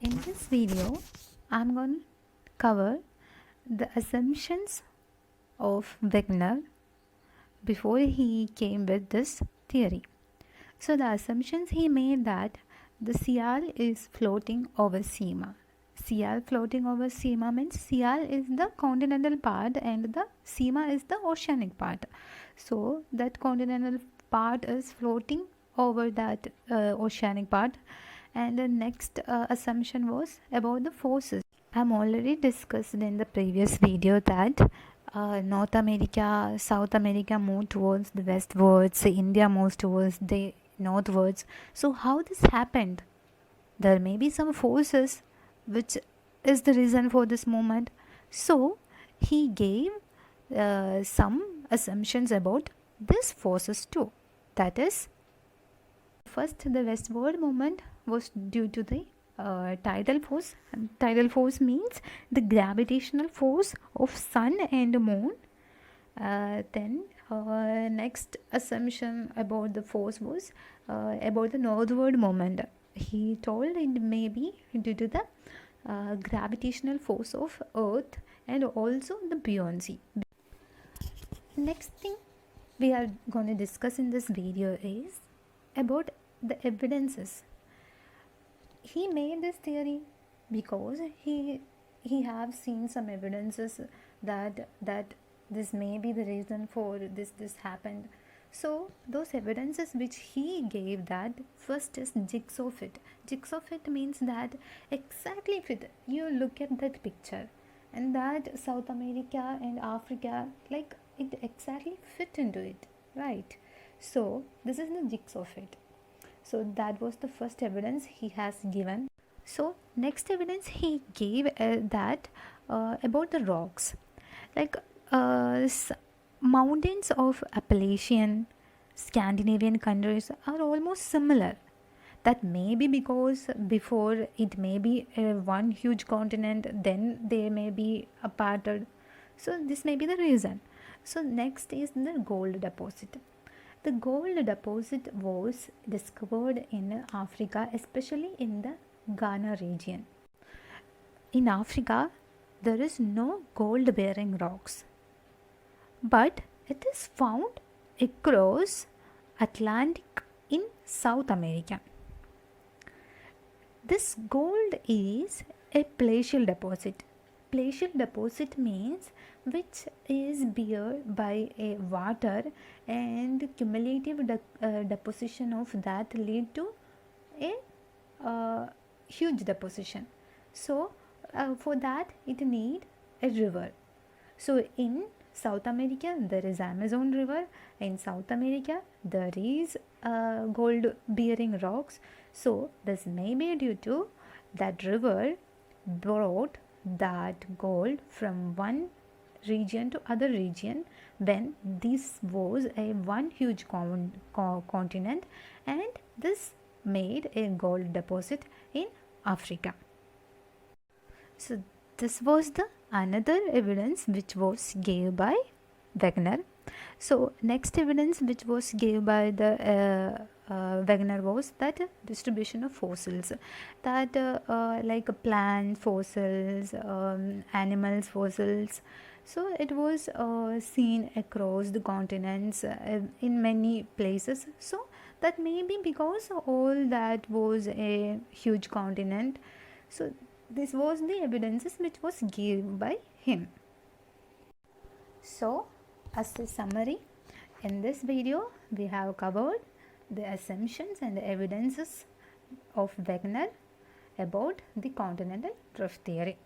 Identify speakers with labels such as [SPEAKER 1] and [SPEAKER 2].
[SPEAKER 1] In this video, I'm going to cover the assumptions of Wegener before he came with this theory. So the assumptions he made that the Sial is floating over Sima. Sial floating over Sima means Sial is the continental part and the Sima is the oceanic part. So that continental part is floating over that oceanic part. And the next assumption was about the forces. I'm already discussed in the previous video that North America, South America move towards the westwards, India moves towards the northwards. So how this happened? There may be some forces which is the reason for this movement. So he gave some assumptions about these forces too. That is, first the westward movement was due to the tidal force. And tidal force means the gravitational force of sun and moon. Then next assumption about the force was about the northward moment. He told it may be due to the gravitational force of earth and also the buoyancy. Next thing we are going to discuss in this video is about the evidences. He made this theory because he have seen some evidences that this may be the reason for this happened. So those evidences which he gave, that first is jigsaw fit. Jigsaw fit means that exactly fit. You look at that picture and that South America and Africa, like it exactly fit into it, right? So this is the jigsaw fit. So that was the first evidence he has given. So next evidence he gave that about the rocks, like mountains of Appalachian Scandinavian countries are almost similar. That may be because before it may be one huge continent, then they may be aparted. So this may be the reason. So next is the gold deposit. The gold deposit was discovered in Africa, especially in the Ghana region. In Africa, there is no gold bearing rocks, but it is found across Atlantic in South America. This gold is a glacial deposit. Glacial deposit means which is beared by a water, and cumulative deposition of that lead to a huge deposition. So for that it need a river. So in South America there is Amazon river. In South America there is gold bearing rocks. So this may be due to that river brought that gold from one region to other region when this was a one huge continent, and this made a gold deposit in Africa. So this was the another evidence which was gave by Wegener. So next evidence which was gave by the Wegener was that distribution of fossils, that like plant fossils, animals fossils. So it was seen across the continents in many places. So that may be because all that was a huge continent. So this was the evidences which was given by him. So as a summary, in this video we have covered the assumptions and the evidences of Wegener about the continental drift theory.